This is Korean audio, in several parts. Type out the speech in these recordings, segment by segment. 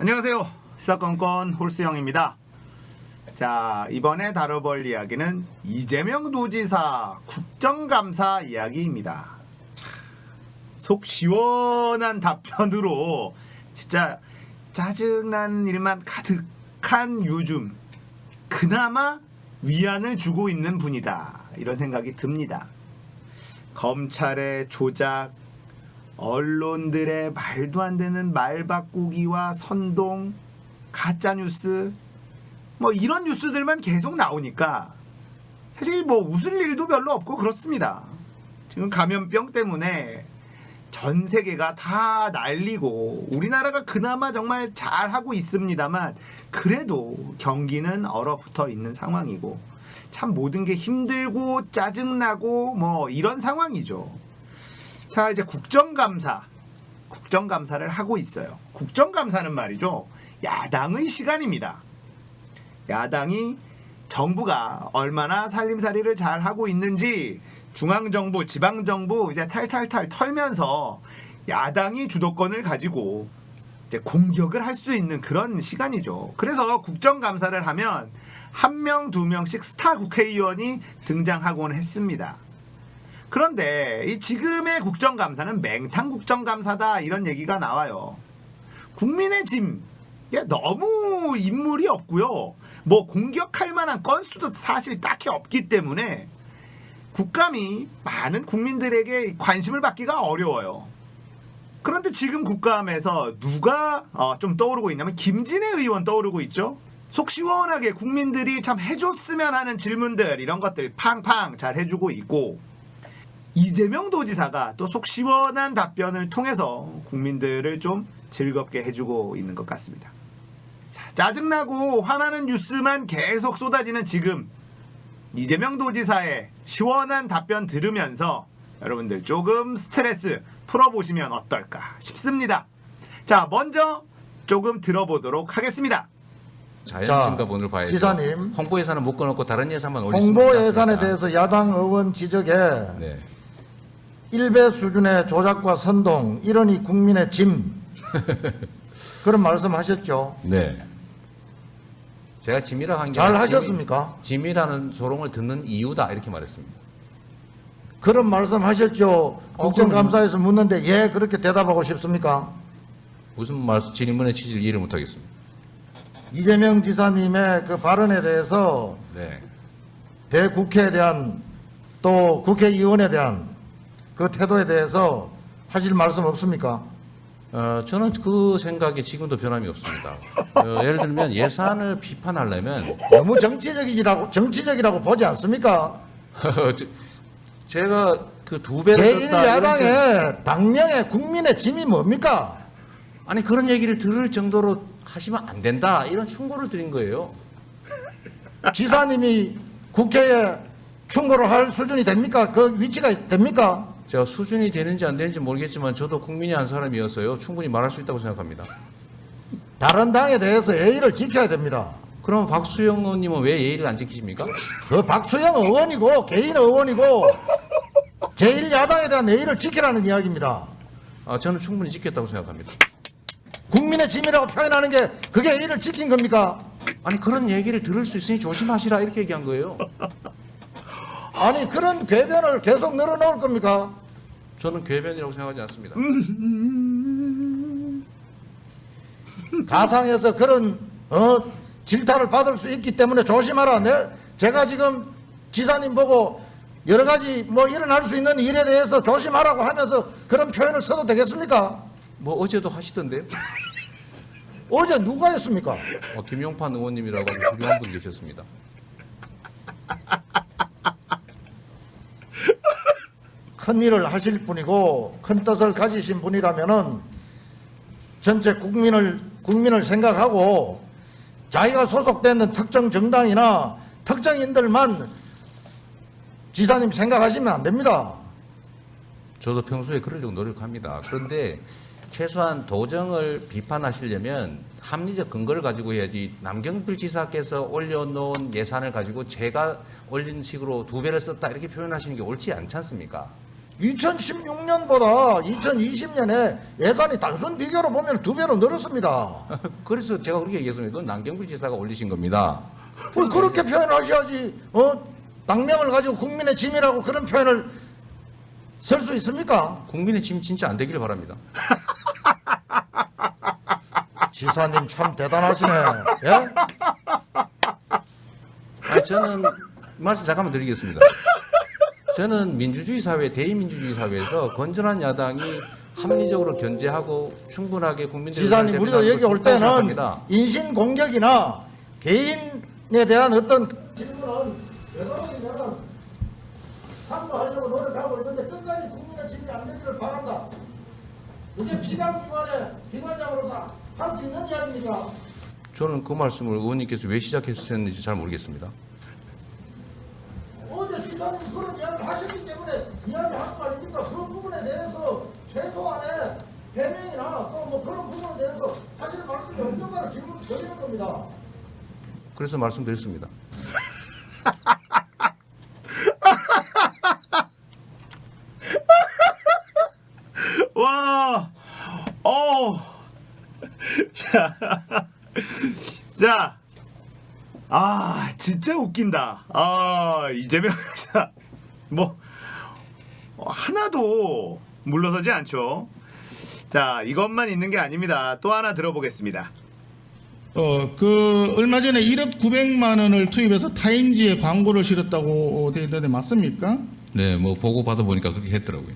안녕하세요. 시사건건 홀수영입니다. 자, 이번에 다뤄볼 이야기는 이재명 도지사 국정감사 이야기입니다. 속 시원한 답변으로 진짜 짜증난 일만 가득한 요즘 그나마 위안을 주고 있는 분이다, 이런 생각이 듭니다. 검찰의 조작, 언론들의 말도 안 되는 말 바꾸기와 선동, 가짜뉴스, 뭐 이런 뉴스들만 계속 나오니까 사실 뭐 웃을 일도 별로 없고 그렇습니다. 지금 감염병 때문에 전 세계가 다 난리고 우리나라가 그나마 정말 잘하고 있습니다만 그래도 경기는 얼어붙어 있는 상황이고 참 모든 게 힘들고 짜증나고 뭐 이런 상황이죠. 자, 이제 국정감사를 하고 있어요. 국정감사는 말이죠, 야당의 시간입니다. 야당이 정부가 얼마나 살림살이를 잘 하고 있는지 중앙정부, 지방정부 이제 탈탈탈 털면서 야당이 주도권을 가지고 이제 공격을 할 수 있는 그런 시간이죠. 그래서 국정감사를 하면 한 명, 두 명씩 스타 국회의원이 등장하곤 했습니다. 그런데 이 지금의 국정감사는 맹탕 국정감사다, 이런 얘기가 나와요. 국민의 짐, 너무 인물이 없고요. 뭐 공격할 만한 건수도 사실 딱히 없기 때문에 국감이 많은 국민들에게 관심을 받기가 어려워요. 그런데 지금 국감에서 누가 좀 떠오르고 있냐면 김진애 의원 떠오르고 있죠. 속 시원하게 국민들이 참 해줬으면 하는 질문들, 이런 것들 팡팡 잘 해주고 있고, 이재명 도지사가 또 속 시원한 답변을 통해서 국민들을 좀 즐겁게 해주고 있는 것 같습니다. 자, 짜증나고 화나는 뉴스만 계속 쏟아지는 지금 이재명 도지사의 시원한 답변 들으면서 여러분들 조금 스트레스 풀어보시면 어떨까 싶습니다. 자, 먼저 조금 들어보도록 하겠습니다. 자연신가본을 봐야죠. 지사님, 홍보 예산은 못 꺼놓고 다른 예산만 올리시면 홍보 예산에 대해서 야당 의원 지적에 네. 1배 수준의 조작과 선동, 이러니 국민의 짐, 그런 말씀하셨죠. 네. 제가 짐이라 한 게 잘 하셨습니까? 짐이라는 조롱을 듣는 이유다, 이렇게 말했습니다. 그런 말씀하셨죠. 국정감사에서 묻는데 예, 그렇게 대답하고 싶습니까? 무슨 말씀, 질문의 취지를 이해를 못하겠습니다. 이재명 지사님의 그 발언에 대해서 네. 대국회에 대한 또 국회의원에 대한 그 태도에 대해서 하실 말씀 없습니까? 저는 그 생각에 지금도 변함이 없습니다. 예를 들면 예산을 비판하려면 너무 정치적이라고 보지 않습니까? 제가 그 두 배를 썼다, 제1야당의 당명의 국민의 짐이 뭡니까? 아니 그런 얘기를 들을 정도로 하시면 안 된다, 이런 충고를 드린 거예요. 지사님이 국회에 충고를 할 수준이 됩니까? 그 위치가 됩니까? 제가 수준이 되는지 안 되는지 모르겠지만 저도 국민의 한 사람이어서요, 충분히 말할 수 있다고 생각합니다. 다른 당에 대해서 예의를 지켜야 됩니다. 그럼 박수영 의원님은 왜 예의를 안 지키십니까? 그 박수영 의원이고 개인 의원이고 제1야당에 대한 예의를 지키라는 이야기입니다. 저는 충분히 지켰다고 생각합니다. 국민의 짐이라고 표현하는 게 그게 예의를 지킨 겁니까? 아니 그런 얘기를 들을 수 있으니 조심하시라, 이렇게 얘기한 거예요. 아니 그런 궤변을 계속 늘어놓을 겁니까? 저는 궤변이라고 생각하지 않습니다. 가상에서 그런 질타를 받을 수 있기 때문에 조심하라. 제가 지금 지사님 보고 여러 가지 뭐 일어날 수 있는 일에 대해서 조심하라고 하면서 그런 표현을 써도 되겠습니까? 뭐 어제도 하시던데요? 어제 누가 했습니까? 김용판 의원님이라고 훌륭한 분 계셨습니다. 큰 일을 하실 분이고 큰 뜻을 가지신 분이라면은 전체 국민을 생각하고 자기가 소속되는 특정 정당이나 특정인들만 지사님 생각하시면 안 됩니다. 저도 평소에 그러려고 노력합니다. 그런데 최소한 도정을 비판하시려면 합리적 근거를 가지고 해야지, 남경필 지사께서 올려놓은 예산을 가지고 제가 올린 식으로 두 배를 썼다, 이렇게 표현하시는 게 옳지 않지 않습니까? 2016년보다 2020년에 예산이 단순 비교로 보면 2배로 늘었습니다. 그래서 제가 그렇게 얘기했습니다. 그건 남경필 지사가 올리신 겁니다. 그렇게 표현하셔야지. 당명을 가지고 국민의 짐이라고 그런 표현을 쓸 수 있습니까? 국민의 짐 진짜 안 되기를 바랍니다. 지사님 참 대단하시네. 예? 아니, 저는 말씀 잠깐만 드리겠습니다. 저는 민주주의 사회, 대의민주주의 사회에서 건전한 야당이 합리적으로 견제하고 충분하게 국민들을 지사님 우리가 여기 올 때는 생각합니다. 인신 공격이나 개인에 대한 어떤 질문은 여러분은 참고하려고 노력하고 있는데 끝까지 국민의 짐이 안 되기를 바란다. 이게 비상기관의 기관장으로서 할 수 있는 이야기입니까? 저는 그 말씀을 의원님께서 왜 시작했는지 잘 모르겠습니다. 어제 지사님 그런 이야기를 하셨기 때문에 이야기한 거 아닙니까? 그 부분에 대해서 최소한의 해명이나 또 뭐 그런 부분에 대해서 하실 말씀이 없는가를 질문 드리는 겁니다. 그래서 말씀드렸습니다. 와, 자, 진짜 웃긴다. 이재명 여사, 뭐, 하나도 물러서지 않죠. 자, 이것만 있는 게 아닙니다. 또 하나 들어보겠습니다. 얼마 전에 1억 900만 원을 투입해서 타임지에 광고를 실었다고 돼 있는데 맞습니까? 네, 뭐 보고 받아 보니까 그렇게 했더라고요.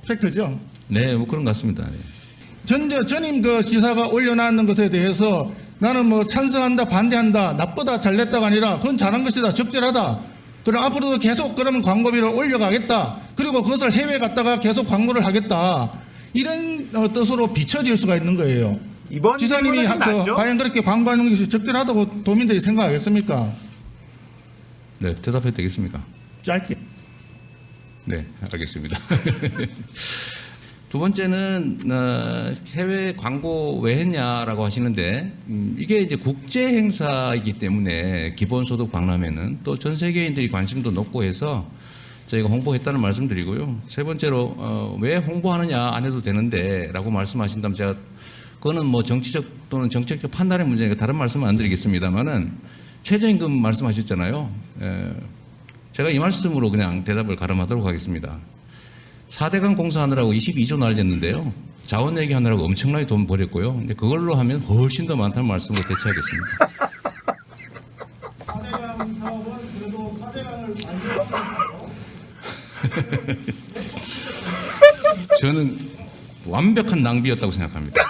팩트죠? 네, 뭐 그런 것 같습니다. 네. 전임 그 지사가 올려놨는 것에 대해서 나는 뭐 찬성한다, 반대한다, 나쁘다, 잘됐다가 아니라 그건 잘한 것이다, 적절하다. 그럼 앞으로도 계속 그러면 광고비를 올려가겠다. 그리고 그것을 해외 갔다가 계속 광고를 하겠다. 이런 뜻으로 비춰질 수가 있는 거예요. 이번 지사님이 질문은 좀 낫죠? 과연 그렇게 광고하는 것이 적절하다고 도민들이 생각하겠습니까? 네, 대답해도 되겠습니까? 짧게. 네, 알겠습니다. 두 번째는 해외 광고 왜 했냐라고 하시는데 이게 이제 국제 행사이기 때문에 기본소득 박람회는 또 전 세계인들이 관심도 높고 해서 저희가 홍보했다는 말씀드리고요. 세 번째로 왜 홍보하느냐 안 해도 되는데라고 말씀하신다면 제가 그거는 뭐 정치적 또는 정책적 판단의 문제니까 다른 말씀은 안 드리겠습니다만은 최저임금 말씀하셨잖아요. 제가 이 말씀으로 그냥 대답을 가름하도록 하겠습니다. 4대강 공사하느라고 22조 날렸는데요. 자원 얘기하느라고 엄청나게 돈 버렸고요. 근데 그걸로 하면 훨씬 더 많다는 말씀으로 대체하겠습니다. 4대강 사업은 그래도 4대강을 만들어가고 저는 완벽한 낭비였다고 생각합니다.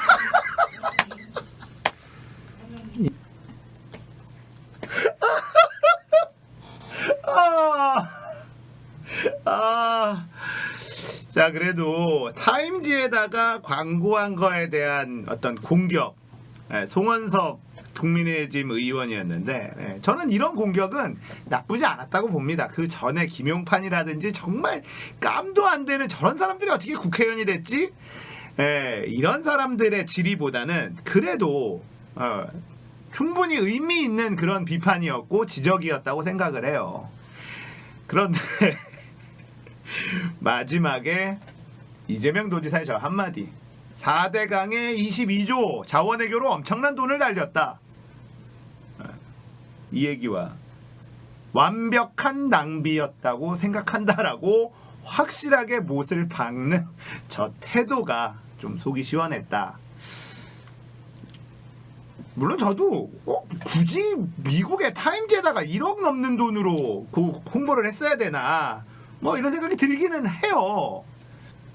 자, 그래도 타임지에다가 광고한 거에 대한 어떤 공격, 송원섭 국민의힘 의원이었는데 저는 이런 공격은 나쁘지 않았다고 봅니다. 그 전에 김용판이라든지 정말 깜도 안 되는 저런 사람들이 어떻게 국회의원이 됐지? 이런 사람들의 질의보다는 그래도 충분히 의미 있는 그런 비판이었고 지적이었다고 생각을 해요. 그런데 마지막에 이재명 도지사의 저 한마디, 4대강에 22조 자원외교로 엄청난 돈을 날렸다, 이 얘기와 완벽한 낭비였다고 생각한다라고 확실하게 못을 박는 저 태도가 좀 속이 시원했다. 물론 저도 굳이 미국의 타임즈에다가 1억 넘는 돈으로 홍보를 했어야 되나 뭐 이런 생각이 들기는 해요.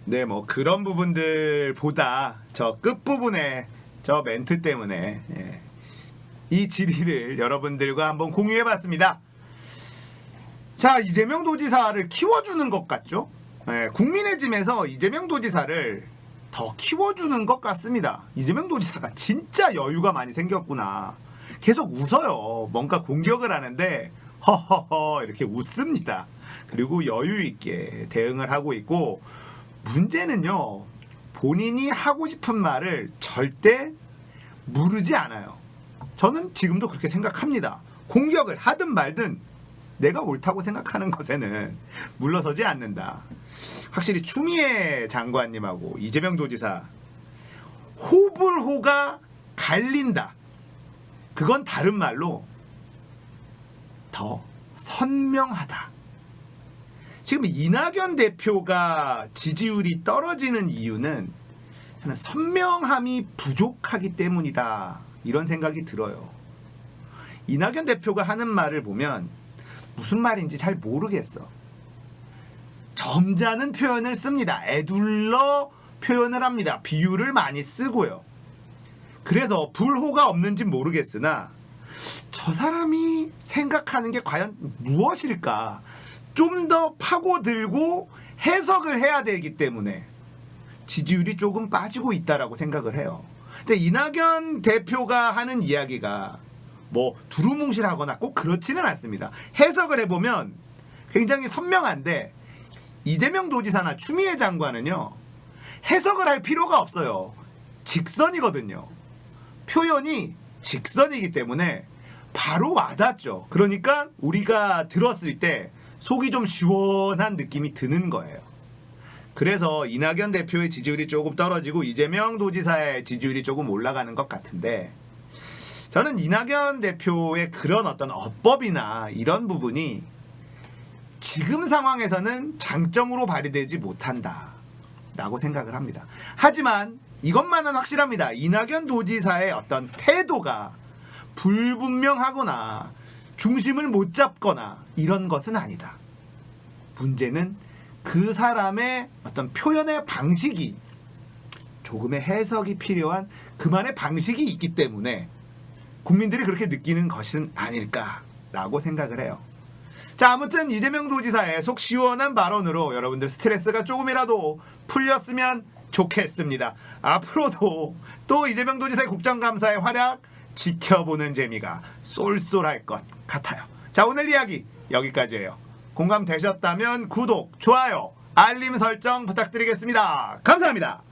네, 뭐 그런 부분들보다 저 끝부분에 저 멘트 때문에 이 질의를 여러분들과 한번 공유해봤습니다. 자, 이재명 도지사를 키워주는 것 같죠? 국민의 짐에서 이재명 도지사를 더 키워주는 것 같습니다. 이재명 도지사가 진짜 여유가 많이 생겼구나. 계속 웃어요. 뭔가 공격을 하는데 허허허 이렇게 웃습니다. 그리고 여유 있게 대응을 하고 있고, 문제는요, 본인이 하고 싶은 말을 절대 무르지 않아요. 저는 지금도 그렇게 생각합니다. 공격을 하든 말든 내가 옳다고 생각하는 것에는 물러서지 않는다. 확실히 추미애 장관님하고 이재명 도지사 호불호가 갈린다. 그건 다른 말로 더 선명하다. 지금 이낙연 대표가 지지율이 떨어지는 이유는 저는 선명함이 부족하기 때문이다. 이런 생각이 들어요. 이낙연 대표가 하는 말을 보면 무슨 말인지 잘 모르겠어. 점잖은 표현을 씁니다. 애둘러 표현을 합니다. 비유를 많이 쓰고요. 그래서 불호가 없는지 모르겠으나 저 사람이 생각하는 게 과연 무엇일까? 좀 더 파고들고 해석을 해야 되기 때문에 지지율이 조금 빠지고 있다라고 생각을 해요. 근데 이낙연 대표가 하는 이야기가 뭐 두루뭉실하거나 꼭 그렇지는 않습니다. 해석을 해보면 굉장히 선명한데 이재명 도지사나 추미애 장관은요, 해석을 할 필요가 없어요. 직선이거든요. 표현이 직선이기 때문에 바로 와닿죠. 그러니까 우리가 들었을 때 속이 좀 시원한 느낌이 드는 거예요. 그래서 이낙연 대표의 지지율이 조금 떨어지고 이재명 도지사의 지지율이 조금 올라가는 것 같은데, 저는 이낙연 대표의 그런 어떤 어법이나 이런 부분이 지금 상황에서는 장점으로 발휘되지 못한다라고 생각을 합니다. 하지만 이것만은 확실합니다. 이낙연 도지사의 어떤 태도가 불분명하거나 중심을 못 잡거나 이런 것은 아니다. 문제는 그 사람의 어떤 표현의 방식이 조금의 해석이 필요한 그만의 방식이 있기 때문에 국민들이 그렇게 느끼는 것은 아닐까라고 생각을 해요. 자, 아무튼 이재명 도지사의 속 시원한 발언으로 여러분들 스트레스가 조금이라도 풀렸으면 좋겠습니다. 앞으로도 또 이재명 도지사의 국정감사의 활약 지켜보는 재미가 쏠쏠할 것 같아요. 자, 오늘 이야기 여기까지예요. 공감되셨다면 구독, 좋아요, 알림 설정 부탁드리겠습니다. 감사합니다.